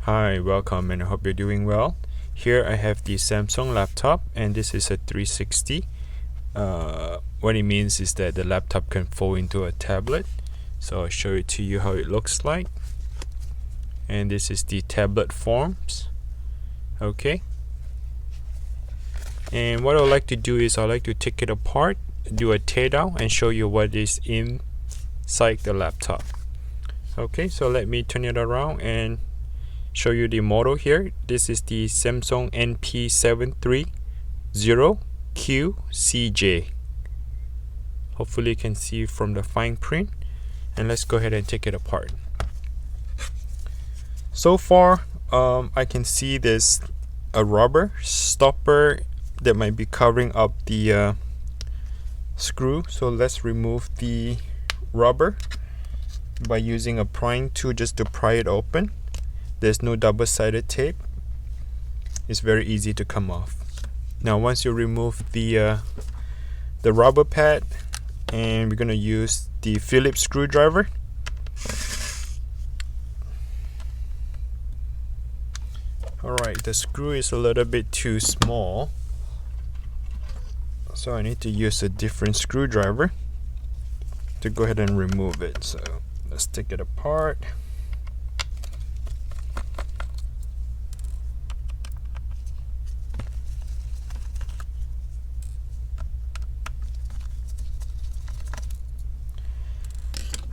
Hi, welcome, and I hope you're doing well. Here I have the Samsung laptop, and this is a 360. What it means is that the laptop can fold into a tablet. So I'll show it to you how it looks like. And this is the tablet forms. Okay. And what I would like to do is I like to take it apart, do a teardown, and show you what is inside the laptop. Okay, so let me turn it around and show you the model here. This is the Samsung NP730QCJ. Hopefully you can see from the fine print. And let's go ahead and take it apart. So far, I can see there's a rubber stopper that might be covering up the screw. So let's remove the rubber by using a prying tool just to pry it open. There's no double-sided tape. It's very easy to come off. Now once you remove the rubber pad, and we're going to use the Phillips screwdriver. Alright, the screw is a little bit too small, so I need to use a different screwdriver to go ahead and remove it. So let's take it apart.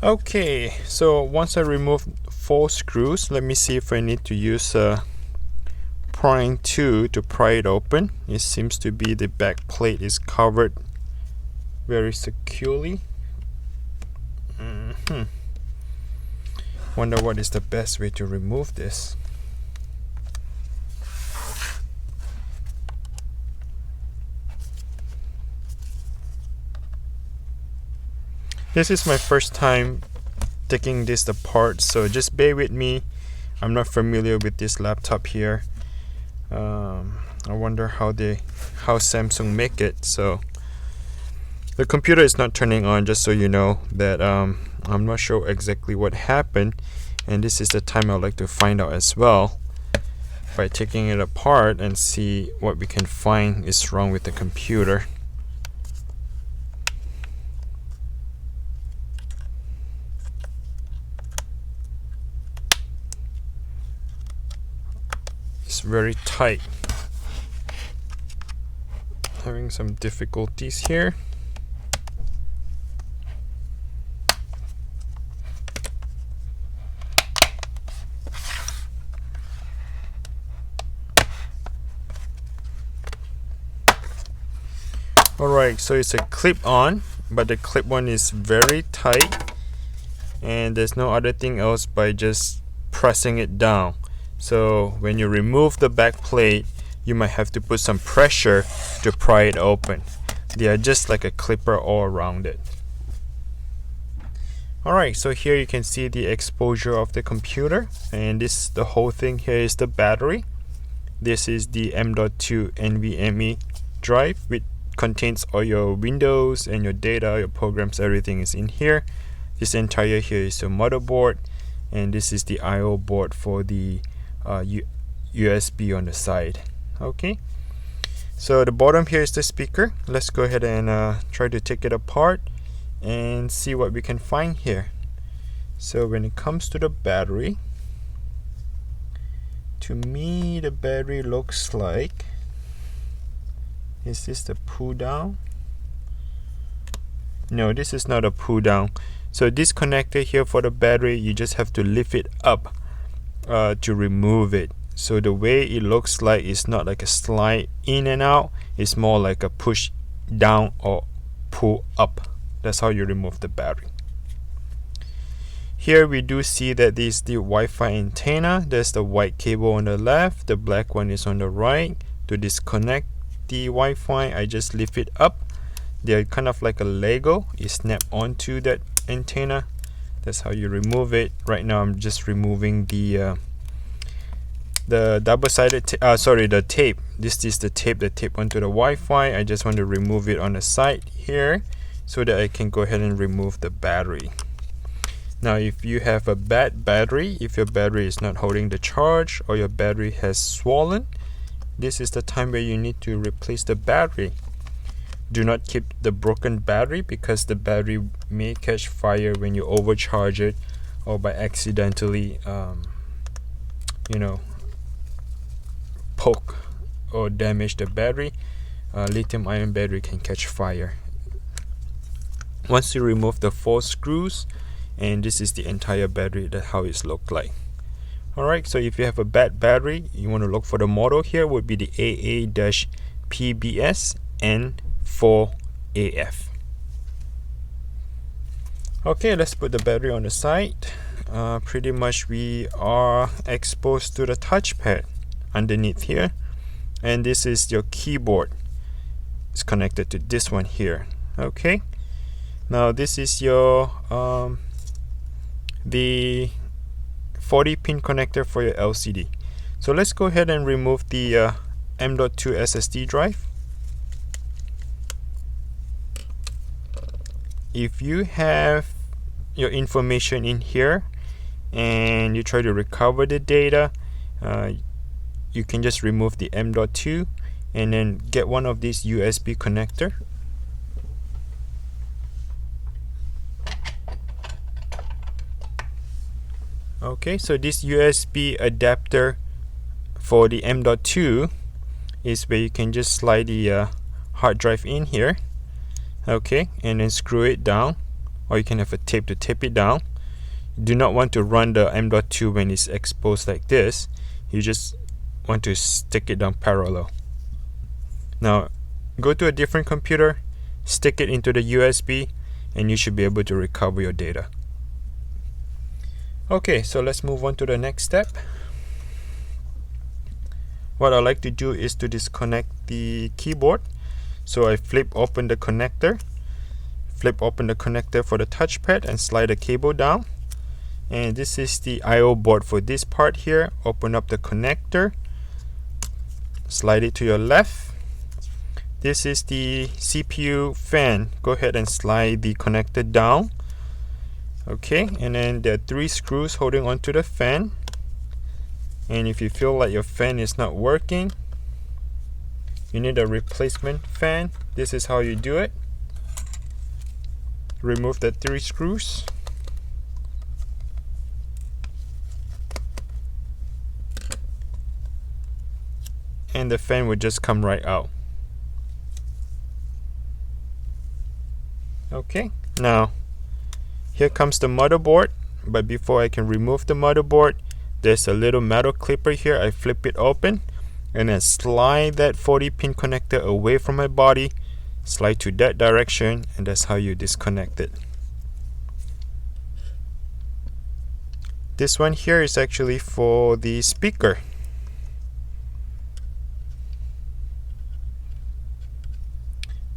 Okay, so once I remove 4 screws, let me see if I need to use a prying tool to pry it open. It seems to be the back plate is covered very securely. Wonder what is the best way to remove this. This is my first time taking this apart, so just bear with me. I'm not familiar with this laptop here. I wonder how Samsung make it. So the computer is not turning on, just so you know that I'm not sure exactly what happened, and this is the time I'd like to find out as well by taking it apart and see what we can find is wrong with the computer. It's very tight. Having some difficulties here. Alright, so it's a clip-on, but the clip-on is very tight, and there's no other thing else by just pressing it down. So when you remove the back plate, you might have to put some pressure to pry it open. They are just like a clipper all around it. Alright, so here you can see the exposure of the computer, and the whole thing here is the battery. This is the M.2 NVMe drive, which contains all your Windows and your data, your programs, everything is in here. This entire here is your motherboard, and this is the I/O board for the USB on the side. Okay, so the bottom here is the speaker. Let's go ahead and try to take it apart and see what we can find here. So when it comes to the battery, to me the battery looks like, is this the pull down? No, this is not a pull down. So this connector here for the battery, you just have to lift it up to remove it. So the way it looks like is not like a slide in and out, it's more like a push down or pull up. That's how you remove the battery. Here we do see that this is the Wi-Fi antenna. There's the white cable on the left, the black one is on the right. To disconnect the Wi-Fi, I just lift it up. They're kind of like a Lego. You snap onto that antenna. That's how you remove it. Right now I'm just removing the double-sided the tape. This is the tape that taped onto the Wi-Fi. I just want to remove it on the side here so that I can go ahead and remove the battery. Now if you have a bad battery, if your battery is not holding the charge or your battery has swollen, this is the time where you need to replace the battery. Do not keep the broken battery, because the battery may catch fire when you overcharge it or by accidentally poke or damage the battery. Lithium ion battery can catch fire. Once you remove the 4 screws, and this is the entire battery, that's how it's looked like. Alright, so if you have a bad battery, you want to look for the model here, would be the AA-PBS N4AF. Okay, let's put the battery on the side. Pretty much we are exposed to the touchpad underneath here, and this is your keyboard. It's connected to this one here. Okay, now this is your the 40 pin connector for your LCD. So let's go ahead and remove the M.2 SSD drive. If you have your information in here and you try to recover the data, you can just remove the M.2 and then get one of these USB connector. Okay, so this USB adapter for the M.2 is where you can just slide the hard drive in here. Okay, and then screw it down, or you can have a tape to tape it down. You do not want to run the M.2 when it's exposed like this. You just want to stick it down parallel. Now go to a different computer, stick it into the USB, and you should be able to recover your data. Okay, so let's move on to the next step. What I like to do is to disconnect the keyboard. So I flip open the connector for the touchpad and slide the cable down. And this is the I/O board for this part here. Open up the connector, slide it to your left. This is the CPU fan. Go ahead and slide the connector down. Okay, and then there are 3 screws holding onto the fan. And if you feel like your fan is not working, you need a replacement fan. This is how you do it. Remove the 3 screws. And the fan will just come right out. Okay, now here comes the motherboard, but before I can remove the motherboard, there's a little metal clipper here. I flip it open and then slide that 40 pin connector away from my body, slide to that direction, and that's how you disconnect it. This one here is actually for the speaker.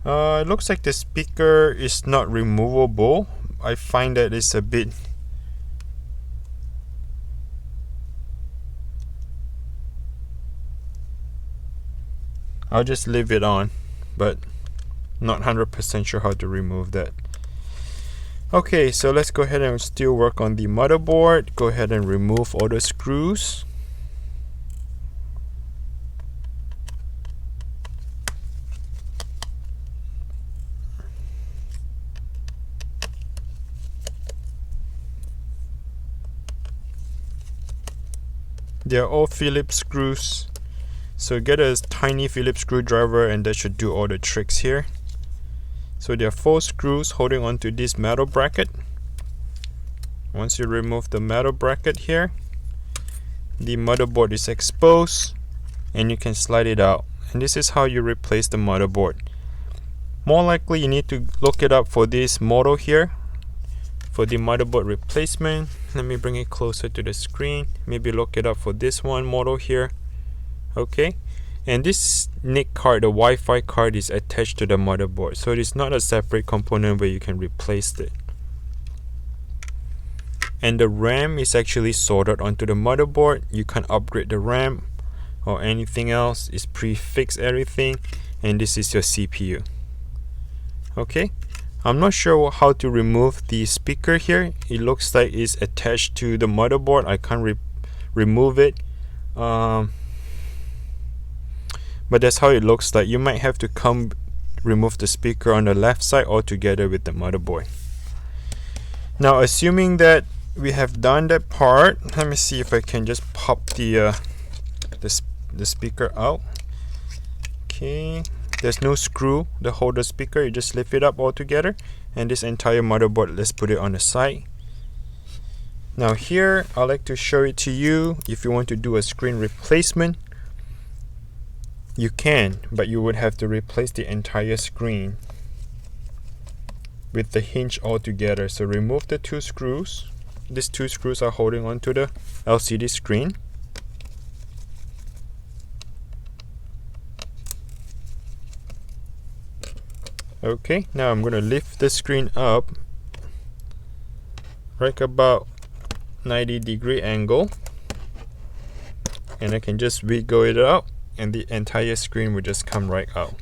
It looks like the speaker is not removable. I find that it's a bit I'll just leave it on, but not 100% sure how to remove that. Okay, so let's go ahead and still work on the motherboard. Go ahead and remove all the screws. They're all Phillips screws, so get a tiny Phillips screwdriver and that should do all the tricks here. So there are 4 screws holding onto this metal bracket. Once you remove the metal bracket here, the motherboard is exposed and you can slide it out. And this is how you replace the motherboard. More likely you need to look it up for this model here. For the motherboard replacement, let me bring it closer to the screen. Maybe look it up for this one model here. Okay, and this NIC card, the Wi-Fi card, is attached to the motherboard, so it is not a separate component where you can replace it. And the RAM is actually soldered onto the motherboard. You can't upgrade the RAM or anything else. It's prefixed everything, and this is your CPU. Okay, I'm not sure how to remove the speaker here. It looks like it's attached to the motherboard. I can't remove it. But that's how it looks like. You might have to remove the speaker on the left side altogether with the motherboard. Now, assuming that we have done that part, let me see if I can just pop the speaker out. Okay, there's no screw to hold the speaker. You just lift it up all together, and this entire motherboard, let's put it on the side. Now here, I like to show it to you. If you want to do a screen replacement, you can, but you would have to replace the entire screen with the hinge all together. So remove the two screws. These two screws are holding onto the LCD screen. Okay, now I'm going to lift the screen up right about 90-degree angle, and I can just wiggle it out, and the entire screen will just come right out.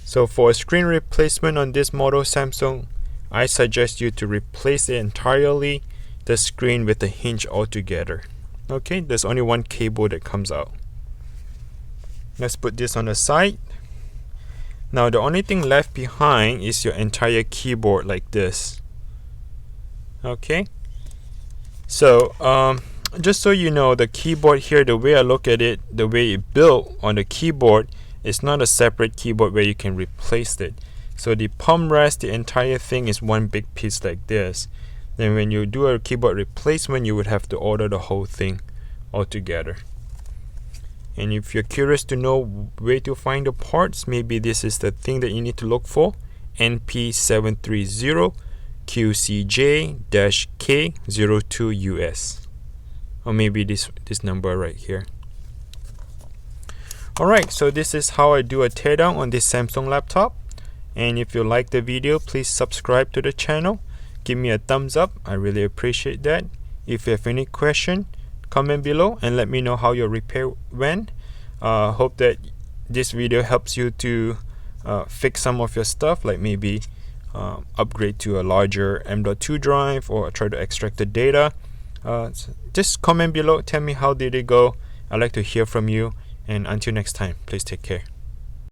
So for a screen replacement on this model Samsung, I suggest you to replace entirely the screen with the hinge altogether. Okay, there's only one cable that comes out. Let's put this on the side. Now the only thing left behind is your entire keyboard like this. Okay, so just so you know, the keyboard here, the way I look at it, the way it built on the keyboard, is not a separate keyboard where you can replace it. So the palm rest, the entire thing is one big piece like this. Then when you do a keyboard replacement, you would have to order the whole thing altogether. And if you're curious to know where to find the parts, maybe this is the thing that you need to look for: NP730QCJ-K02US, or maybe this number right here. Alright, so this is how I do a teardown on this Samsung laptop. And if you like the video, please subscribe to the channel. Give me a thumbs up, I really appreciate that. If you have any question, comment below and let me know how your repair went. Hope that this video helps you to fix some of your stuff, like maybe upgrade to a larger M.2 drive or try to extract the data. Just comment below, tell me how did it go. I'd like to hear from you, and until next time, please take care.